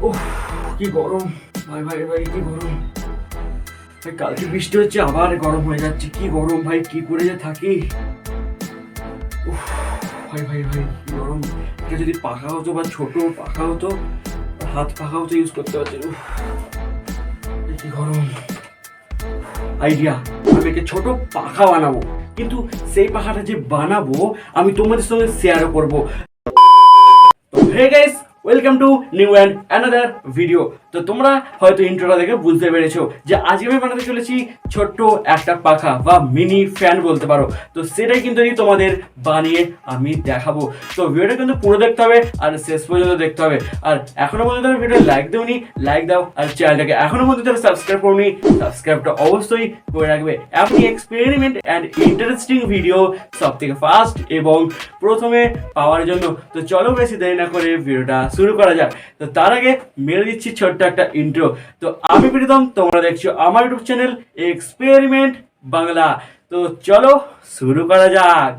ওহ কি গরম ভাই ভাই ভাই, কি গরম ভাই। কালকে বৃষ্টি হচ্ছে, আবার গরম হয়ে যাচ্ছে। কি গরম ভাই, কি করে যে থাকি। উফ ভাই ভাই ভাই, কি গরম। এটা যদি পাখা হতো বা ছোট পাখা হতো, হাত পাখা হতো, ইউজ করতে পারছি। উফ কি গরম। আইডিয়া, আমি একটা ছোট পাখা বানাবো, কিন্তু সেই পাখাটা যে বানাবো আমি তোমাদের সঙ্গে শেয়ারও করবো। তো hey guys, welcome to new and another video. তো তোমরা হয়তো ইন্ট্রোটা দেখে বুঝতে পেরেছো যে আজকে আমি বানাতে চলেছি ছোট্ট একটা পাখা বা মিনি ফ্যান বলতে পারো। তো সেটাই কিন্তু তোমাদের বানিয়ে আমি দেখাবো। তো ভিডিওটা কিন্তু পুরো দেখতে হবে আর শেষ পর্যন্ত দেখতে হবে। আর এখনো পর্যন্ত ভিডিও লাইক দেওনি, লাইক দাও। আর চ্যানেলটাকে এখনো পর্যন্ত সাবস্ক্রাইব করোনি, সাবস্ক্রাইবটা অবশ্যই করে রাখবে। এমনি এক্সপেরিমেন্ট অ্যান্ড ইন্টারেস্টিং ভিডিও সব থেকে ফার্স্ট এবং প্রথমে পাওয়ার জন্য। তো চলো বেশি দেরি না করে ভিডিওটা শুরু করা যাক। তো তার আগে মেরে দিচ্ছি ছোট্ট একটা ইন্ট্রো। তো আমি প্রীতম, তোমরা দেখছো আমার ইউটিউব চ্যানেল এক্সপেরিমেন্ট বাংলা। তো চলো শুরু করা যাক।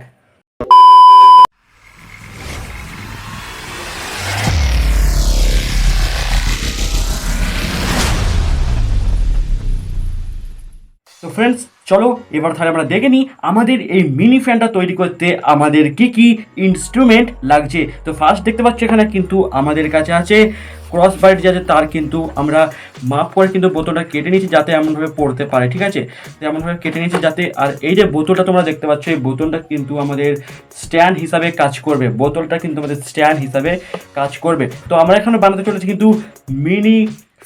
তো ফ্রেন্ডস, চলো এবার তাহলে আমরা দেখে নিই আমাদের এই মিনি ফ্যানটা তৈরি করতে আমাদের কি কি ইনস্ট্রুমেন্ট লাগছে। তো ফার্স্ট দেখতে পাচ্ছ এখানে কিন্তু আমাদের কাছে আছে ক্রস বাইট, যাতে তার কিন্তু আমরা মাপ করে কিন্তু বোতলটা কেটে নিয়েছি যাতে এমনভাবে পড়তে পারে, ঠিক আছে। তো এমনভাবে কেটে নিয়েছি যাতে, আর এই যে বোতলটা তোমরা দেখতে পাচ্ছ, এই বোতলটা কিন্তু আমাদের স্ট্যান্ড হিসাবে কাজ করবে। বোতলটা কিন্তু আমাদের স্ট্যান্ড হিসাবে কাজ করবে। তো আমরা এখানে বানাতে চলেছি কিন্তু মিনি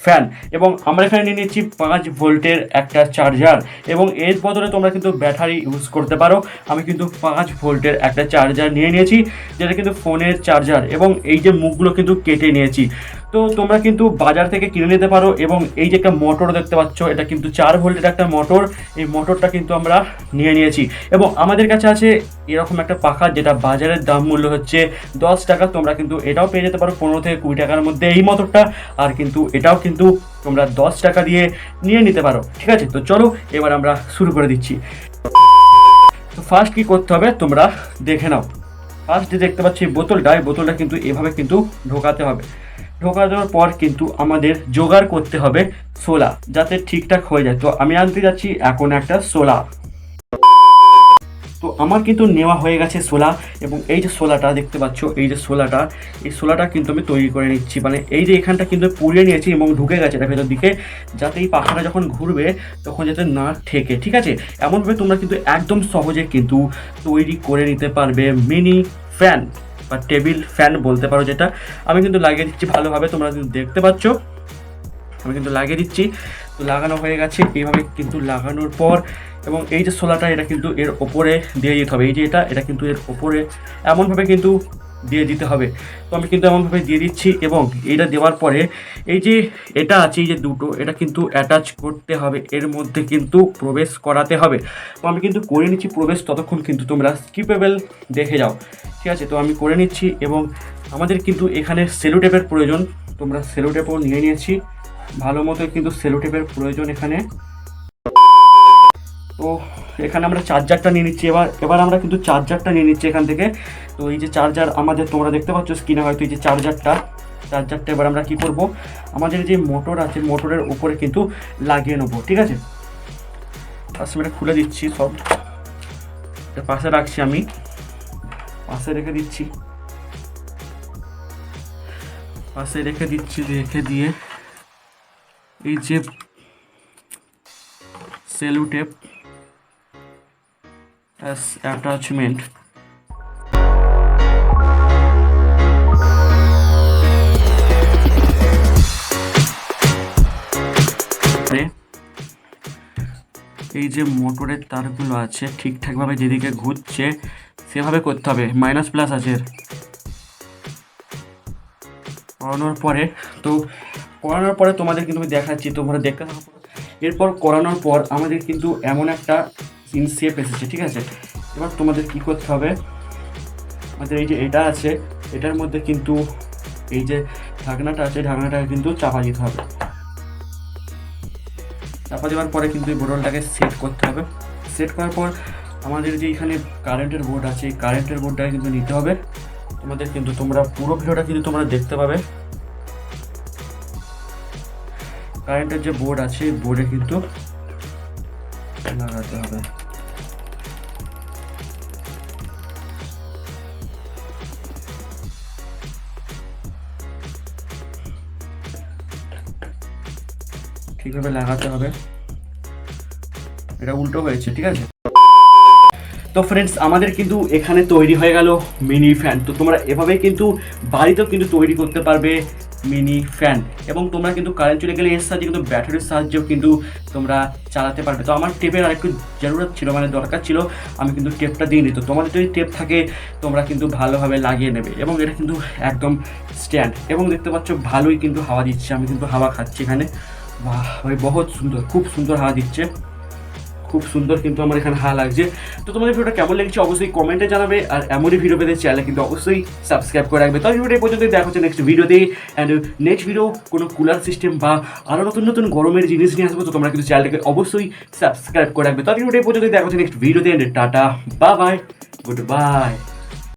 ফ্যান, এবং আমরা এখানে নিয়ে নিচ্ছি 5 ভোল্টের একটা চার্জার, এবং এর বদলে তোমরা কিন্তু ব্যাটারি ইউজ করতে পারো। আমি কিন্তু 5 ভোল্টের একটা চার্জার নিয়ে নিয়েছি, যেটা কিন্তু ফোনের চার্জার, এবং এই যে মুখগুলো কিন্তু কেটে নিয়েছি। তো তোমরা কিন্তু বাজার থেকে কিনে নিতে পারো। এবং এই যে একটা মোটর দেখতে পাচ্ছ, এটা কিন্তু 4 ভোল্টের একটা মোটর। এই মোটরটা কিন্তু আমরা নিয়ে নিয়েছি, এবং আমাদের কাছে আছে এরকম একটা পাখা, যেটা বাজারের দাম মূল্য হচ্ছে 10 টাকা। তোমরা কিন্তু এটাও পেয়ে যেতে পারো 15 থেকে 20 টাকার মধ্যে এই মোটরটা। আর কিন্তু এটাও কিন্তু তোমরা 10 টাকা দিয়ে নিয়ে নিতে পারো, ঠিক আছে। তো চলো এবার আমরা শুরু করে দিচ্ছি। তো ফার্স্ট কি করতে হবে তোমরা দেখে নাও। ফার্স্ট যে দেখতে পাচ্ছি বোতলটা, এই বোতলটা কিন্তু এভাবে কিন্তু ঢোকাতে হবে। ঢোকা দেওয়ার পর কিন্তু আমাদের জোগাড় করতে হবে সোলা, যাতে ঠিকঠাক হয়ে যায়। তো আমি আনতে যাচ্ছি এখন একটা সোলা। তো আমার কিন্তু নেওয়া হয়ে গেছে সোলা, এবং এই যে সোলাটা দেখতে পাচ্ছ, এই যে সোলাটা, এই সোলাটা কিন্তু আমি তৈরি করে নিচ্ছি। মানে এই যে এখানটা কিন্তু পুড়িয়ে নিয়েছি এবং ঢুকে গেছে এটা ভেতর দিকে, যাতে এই পাখাটা যখন ঘুরবে তখন যাতে না ঠেকে, ঠিক আছে। এমনভাবে তোমরা কিন্তু একদম সহজে কিন্তু তৈরি করে নিতে পারবে মিনি ফ্যান বা টেবিল ফ্যান বলতে পারো, যেটা আমি কিন্তু লাগিয়ে দিচ্ছি ভালোভাবে। তোমরা কিন্তু দেখতে পাচ্ছ আমি কিন্তু লাগিয়ে দিচ্ছি। তো লাগানো হয়ে গেছে এইভাবে কিন্তু লাগানোর পর, এবং এই যে সোলাটা এটা কিন্তু এর ওপরে দিয়ে দিতে হবে। এই যে এটা কিন্তু এর ওপরে এমনভাবে কিন্তু দিয়ে দিতে হবে। তো আমি কিন্তু এমনভাবে দিয়ে দিচ্ছি, এবং এইটা দেওয়ার পরে এই যে এটা আছে, এই যে দুটো, এটা কিন্তু অ্যাটাচ করতে হবে, এর মধ্যে কিন্তু প্রবেশ করাতে হবে। তো আমি কিন্তু করে নিচ্ছি প্রবেশ, ততক্ষণ কিন্তু তোমরা স্কিপেবল দেখে যাও, ঠিক আছে। তো আমি করে নিচ্ছি, এবং আমাদের কিন্তু এখানে সেলোটেপের প্রয়োজন। তোমরা সেলোটেপও নিয়ে নিয়েছি, ভালো মতো কিন্তু সেলোটেপের প্রয়োজন এখানে। তো এখানে আমরা চার্জারটা নিয়ে নিচ্ছি। এবার আমরা কিন্তু চার্জারটা নিয়ে নিচ্ছি এখান থেকে। তো এই যে চার্জার আমাদের, তোমরা দেখতে পাচ্ছ স্ক্রিনে হয়তো, এই যে চার্জারটা এবার আমরা কি করব, আমাদের যে মোটর আছে মোটরের উপরে কিন্তু লাগিয়ে নেবো, ঠিক আছে। ফার্স্ট আমি এটা খুলে দিচ্ছি, সব এটা পাশে রাখছি, আমি পাশে রেখে দিচ্ছি, রেখে দিয়ে এই যে সেলোটেপ as attachment, এই যে মোটরের তারগুলো আছে ঠিকঠাকভাবে যেদিকে ঘুরছে সেভাবে করতে হবে। মাইনাস প্লাস আছে করানোর পরে তোমাদের কিন্তু আমি দেখাচ্ছি, তোমরা দেখতে থাকো। এরপর করানোর পর আমাদের কিন্তু এমন একটা ইন শেপ এসেছে, ঠিক আছে। এবার তোমাদের কি করতে হবে, আমাদের এই যে এটা আছে, এটার মধ্যে কিন্তু এই যে ঢাকনাটা আছে, ঢাকনাটাকে কিন্তু চাপা দিতে হবে। চাপা দেওয়ার পরে কিন্তু এই বোতলটাকে সেট করতে হবে। সেট করার পর আমাদের যে এখানে কারেন্টের বোর্ড আছে, এই কারেন্টের বোর্ডটাকে কিন্তু নিতে হবে তোমাদের। কিন্তু তোমরা পুরো ভিডিওটা কিন্তু তোমরা দেখতে পাবে। কারেন্টের যে বোর্ড আছে বোর্ডে কিন্তু লাগাতে হবে। ঠিকভাবে লাগাতে হবে, এটা উল্টো হয়েছে, ঠিক আছে। তো ফ্রেন্ডস আমাদের কিন্তু এখানে তৈরি হয়ে গেল মিনি ফ্যান। তো তোমরা এভাবেই কিন্তু বাড়িতেও কিন্তু তৈরি করতে পারবে মিনি ফ্যান, এবং তোমরা কিন্তু কারেন্ট চলে গেলে এর সাহায্যে কিন্তু ব্যাটারির সাহায্যেও কিন্তু তোমরা চালাতে পারবে। তো আমার টেপের আরেকটু জরুরত ছিল, মানে দরকার ছিল, আমি কিন্তু টেপটা দিয়ে নিই। তো তোমাদের যদি টেপ থাকে তোমরা কিন্তু ভালোভাবে লাগিয়ে নেবে। এবং এটা কিন্তু একদম স্ট্যান্ড, এবং দেখতে পাচ্ছ ভালোই কিন্তু হাওয়া দিচ্ছে, আমি কিন্তু হাওয়া খাচ্ছি এখানে। বাহ ভাই বহুত সুন্দর, খুব সুন্দর হাওয়া দিচ্ছে, খুব সুন্দর কিন্তু আমার এখানে হাওয়া লাগছে। তো তোমাদের ভিডিওটা কেমন লেগেছে অবশ্যই কমেন্টে জানাবে, আর এমনই ভিডিও পেতে চ্যানেলে কিন্তু অবশ্যই সাবস্ক্রাইব করে রাখবে। তো ভিডিওটা এই পর্যন্ত, দেখা হচ্ছে নেক্সট ভিডিওতে। অ্যান্ড নেক্সট ভিডিও কোনো কুলার সিস্টেম বা আরও নতুন নতুন গরমের জিনিস নিয়ে আসবো। তো তোমরা কিন্তু চ্যানেলটাকে অবশ্যই সাবস্ক্রাইব করে রাখবে। তো ভিডিওটা এই পর্যন্ত, দেখা হচ্ছে নেক্সট ভিডিওতে। And tata, bye bye, good bye.